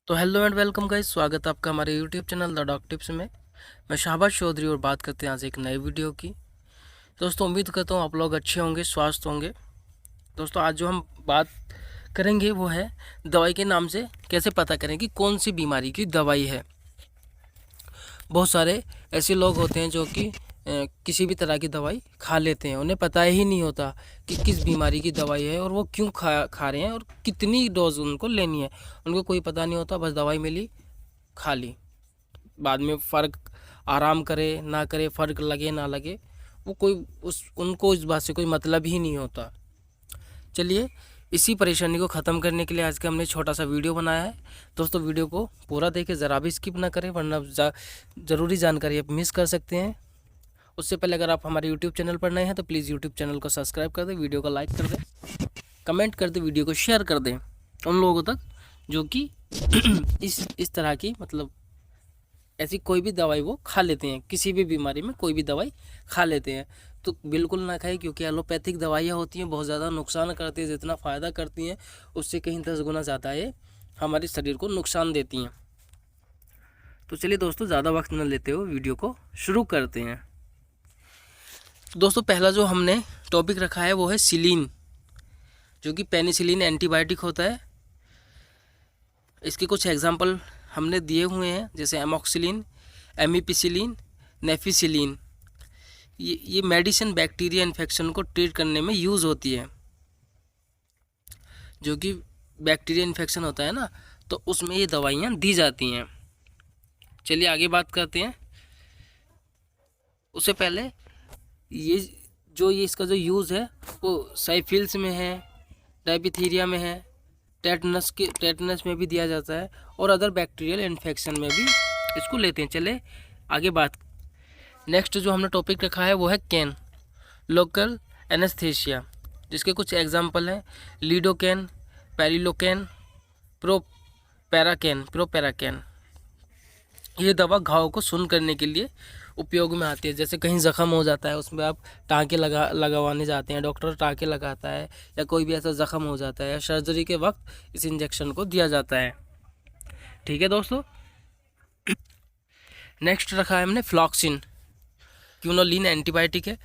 तो hello and welcome guys, स्वागत है आपका हमारे YouTube channel the doc tips में। मैं शाहबाज चौधरी और बात करते हैं आज एक नई वीडियो की। दोस्तों, उम्मीद करता हूँ आप लोग अच्छे होंगे, स्वस्थ होंगे। दोस्तों, आज जो हम बात करेंगे वो है दवाई के नाम से कैसे पता करें कि कौन सी बीमारी की दवाई है। बहुत सारे ऐसे लोग होते हैं जो कि किसी भी तरह की दवाई खा लेते हैं, उन्हें पता ही नहीं होता कि किस बीमारी की दवाई है और वो क्यों खा रहे हैं और कितनी डोज उनको लेनी है। उनको कोई पता नहीं होता, बस दवाई मिली, खा ली। बाद में फ़र्क आराम करे ना करे, फ़र्क लगे ना लगे, वो कोई उनको इस बात से कोई मतलब ही नहीं होता। चलिए, इसी परेशानी को ख़त्म करने के लिए आज का हमने छोटा सा वीडियो बनाया है। दोस्तों, वीडियो को पूरा देखें, ज़रा भी स्किप ना करें, वरना ज़रूरी जानकारी आप मिस कर सकते हैं। उससे पहले अगर आप हमारे यूट्यूब चैनल पर नए हैं तो प्लीज़ यूट्यूब चैनल को सब्सक्राइब कर दें, वीडियो को लाइक कर दें, कमेंट कर दें, वीडियो को शेयर कर दें उन लोगों तक जो कि इस तरह की ऐसी कोई भी दवाई वो खा लेते हैं, किसी भी बीमारी में कोई भी दवाई खा लेते हैं। तो बिल्कुल ना खाएं, क्योंकि एलोपैथिक दवाइयाँ होती हैं, बहुत ज़्यादा नुकसान करती हैं। जितना फ़ायदा करती हैं उससे कहीं 10 गुना ज़्यादा ये हमारे शरीर को नुकसान देती हैं। तो चलिए दोस्तों, ज़्यादा वक्त न लेते हुए वीडियो को शुरू करते हैं। तो दोस्तों, पहला जो हमने टॉपिक रखा है वो है सिलीन, जो कि पेनिसिलिन एंटीबायोटिक होता है। इसके कुछ एग्जाम्पल हमने दिए हुए हैं, जैसे एमॉक्सिलिन, एमिपिसिलिन, नेफिसिलिन। ये मेडिसिन बैक्टीरिया इन्फेक्शन को ट्रीट करने में यूज़ होती है। जो कि बैक्टीरिया इन्फेक्शन होता है ना, तो उसमें ये दवाइयाँ दी जाती हैं। चलिए आगे बात करते हैं। उससे पहले ये इसका जो यूज़ है वो साइफिल्स में है, डायपिथीरिया में है, टेटनस में भी दिया जाता है और अदर बैक्टीरियल इन्फेक्शन में भी इसको लेते हैं। चले आगे बात। नेक्स्ट जो हमने टॉपिक रखा है वो है कैन, लोकल एनेस्थीसिया, जिसके कुछ एग्जांपल हैं लीडोकैन, पेरिलोकैन, प्रोपेराकैन। ये दवा घाव को सुन्न करने के लिए उपयोग में आती है। जैसे कहीं ज़ख़म हो जाता है, उसमें आप टाँके लगवाने जाते हैं, डॉक्टर टाँके लगाता है, या कोई भी ऐसा ज़ख़म हो जाता है, या सर्जरी के वक्त इस इंजेक्शन को दिया जाता है। ठीक है दोस्तों। नेक्स्ट रखा है हमने फ्लॉक्सिन, क्यूनोलिन एंटीबायोटिक है।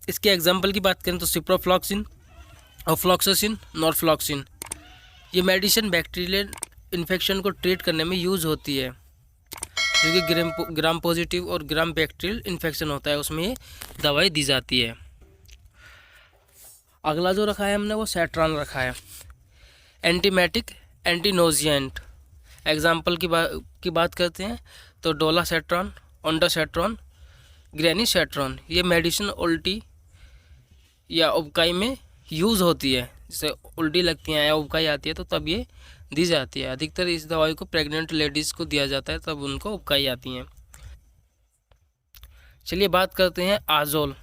इसके एग्जाम्पल की बात करें तो सिप्रोफ्लॉक्सिन, ऑफ्लॉक्सासिन, नॉरफ्लॉक्सिन। ये मेडिसिन बैक्टीरियल इन्फेक्शन को ट्रीट करने में यूज़ होती है, जो कि ग्राम पॉजिटिव और ग्राम बैक्टीरियल इन्फेक्शन होता है, उसमें ये दवाई दी जाती है। अगला जो रखा है हमने वो सेट्रॉन रखा है, एंटीमेटिक, एंटीनोजिएंट। एग्जाम्पल की बात करते हैं तो डोलासेट्रॉन, ओंडासेट्रॉन, ग्रेनीसेट्रॉन। ये मेडिसिन उल्टी या उबकाई में यूज़ होती है। जैसे उल्टी लगती है या उबकाई आती है तो तब ये दी जाती है। अधिकतर इस दवाई को प्रेग्नेंट लेडीज़ को दिया जाता है, तब उनको उबकाई आती हैं। चलिए बात करते हैं आजोल।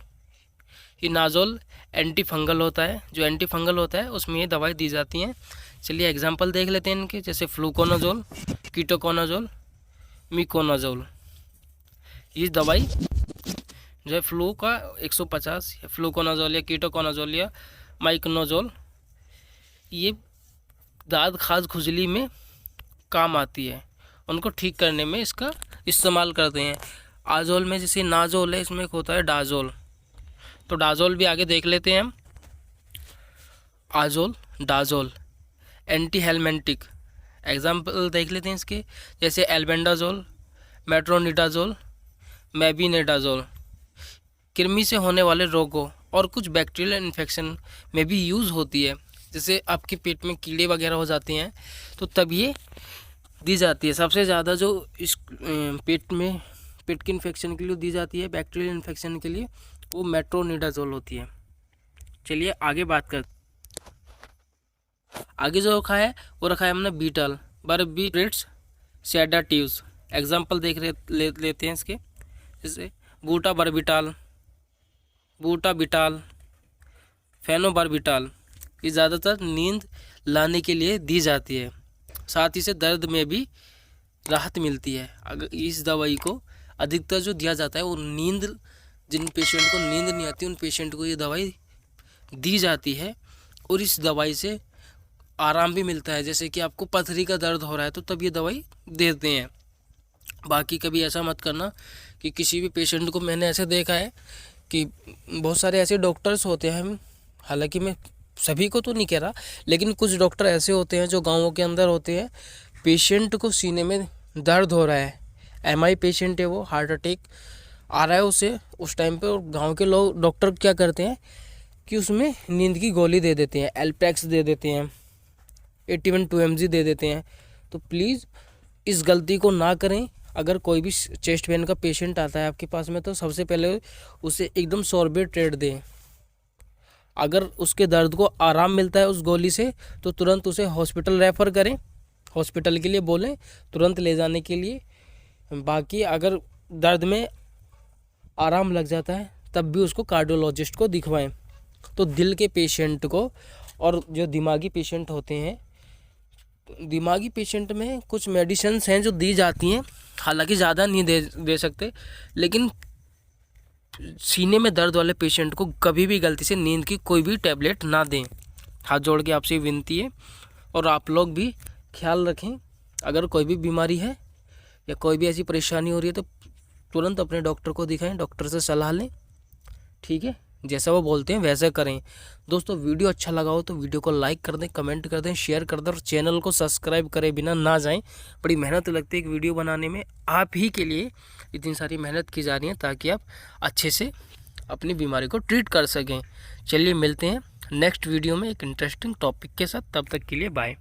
ये नाजोल एंटी फंगल होता है, जो एंटी फंगल होता है उसमें ये दवाई दी जाती हैं। चलिए एग्जांपल देख लेते हैं इनके, जैसे फ्लूकोनाजोल, कीटोकोनाजोल, मिकोनाजोल। ये दवाई जो है फ्लू का 150, या फ्लूकोनाजोल या कीटोकोनाजोल या माइकोनाजोल, ये दाद खाज खुजली में काम आती है, उनको ठीक करने में इसका इस्तेमाल करते हैं। आजोल में जैसे नाजोल है, इसमें एक होता है डाजोल, तो डाजोल भी आगे देख लेते हैं हम। आजोल, डाजोल, एंटी हेलमेंटिक। एग्जाम्पल देख लेते हैं इसके, जैसे एल्बेंडाजोल, मेट्रोनिडाजोल, मेबिनेडाजोल। कृमि से होने वाले रोगों और कुछ बैक्टीरियल इन्फेक्शन में भी यूज़ होती है। जैसे आपके पेट में कीड़े वगैरह हो जाते हैं तो तब ये दी जाती है। सबसे ज़्यादा जो इस पेट के इन्फेक्शन के लिए दी जाती है, बैक्टीरियल इन्फेक्शन के लिए, वो मेट्रोनिडाजोल होती है। चलिए आगे बात कर। आगे जो रखा है वो रखा है हमने बीटल, बर्बिट्रेट्स, सेडाटिव्स। एग्जाम्पल लेते हैं इसके, जैसे बूटाबिटाल, फेनोबार्बिटाल। ये ज़्यादातर नींद लाने के लिए दी जाती है, साथ ही से दर्द में भी राहत मिलती है। अगर इस दवाई को अधिकतर जो दिया जाता है वो जिन पेशेंट को नींद नहीं आती उन पेशेंट को ये दवाई दी जाती है, और इस दवाई से आराम भी मिलता है। जैसे कि आपको पथरी का दर्द हो रहा है तो तब ये दवाई देते हैं। बाकी कभी ऐसा मत करना कि किसी भी पेशेंट को, मैंने ऐसे देखा है कि बहुत सारे ऐसे डॉक्टर्स होते हैं, हालांकि मैं सभी को तो नहीं कह रहा, लेकिन कुछ डॉक्टर ऐसे होते हैं जो गाँवों के अंदर होते हैं, पेशेंट को सीने में दर्द हो रहा है, एमआई पेशेंट है, वो हार्ट अटैक आ रहा है उसे उस टाइम पे, और गांव के लोग डॉक्टर क्या करते हैं कि उसमें नींद की गोली दे देते हैं, एल्पैक्स दे देते हैं, 81 2mg दे देते हैं। तो प्लीज़ इस गलती को ना करें। अगर कोई भी चेस्ट पेन का पेशेंट आता है आपके पास में तो सबसे पहले उसे एकदम सॉर्बेट्रेट दें। अगर उसके दर्द को आराम मिलता है उस गोली से तो तुरंत उसे हॉस्पिटल रेफ़र करें, हॉस्पिटल के लिए बोलें तुरंत ले जाने के लिए। बाकी अगर दर्द में आराम लग जाता है तब भी उसको कार्डियोलॉजिस्ट को दिखवाएं। तो दिल के पेशेंट को और जो दिमागी पेशेंट होते हैं, दिमागी पेशेंट में कुछ मेडिसिन्स हैं जो दी जाती हैं, हालांकि ज़्यादा नहीं दे सकते, लेकिन सीने में दर्द वाले पेशेंट को कभी भी गलती से नींद की कोई भी टैबलेट ना दें। हाथ जोड़ के आपसे विनती है। और आप लोग भी ख्याल रखें, अगर कोई भी बीमारी है या कोई भी ऐसी परेशानी हो रही है तो तुरंत अपने डॉक्टर को दिखाएं, डॉक्टर से सलाह लें, ठीक है, जैसा वो बोलते हैं वैसे करें। दोस्तों वीडियो अच्छा लगा हो तो वीडियो को लाइक कर दें, कमेंट कर दें, शेयर कर दें और चैनल को सब्सक्राइब करे बिना ना जाएं। बड़ी मेहनत लगती है एक वीडियो बनाने में, आप ही के लिए इतनी सारी मेहनत की जा रही है ताकि आप अच्छे से अपनी बीमारी को ट्रीट कर सकें। चलिए मिलते हैं नेक्स्ट वीडियो में एक इंटरेस्टिंग टॉपिक के साथ, तब तक के लिए बाय।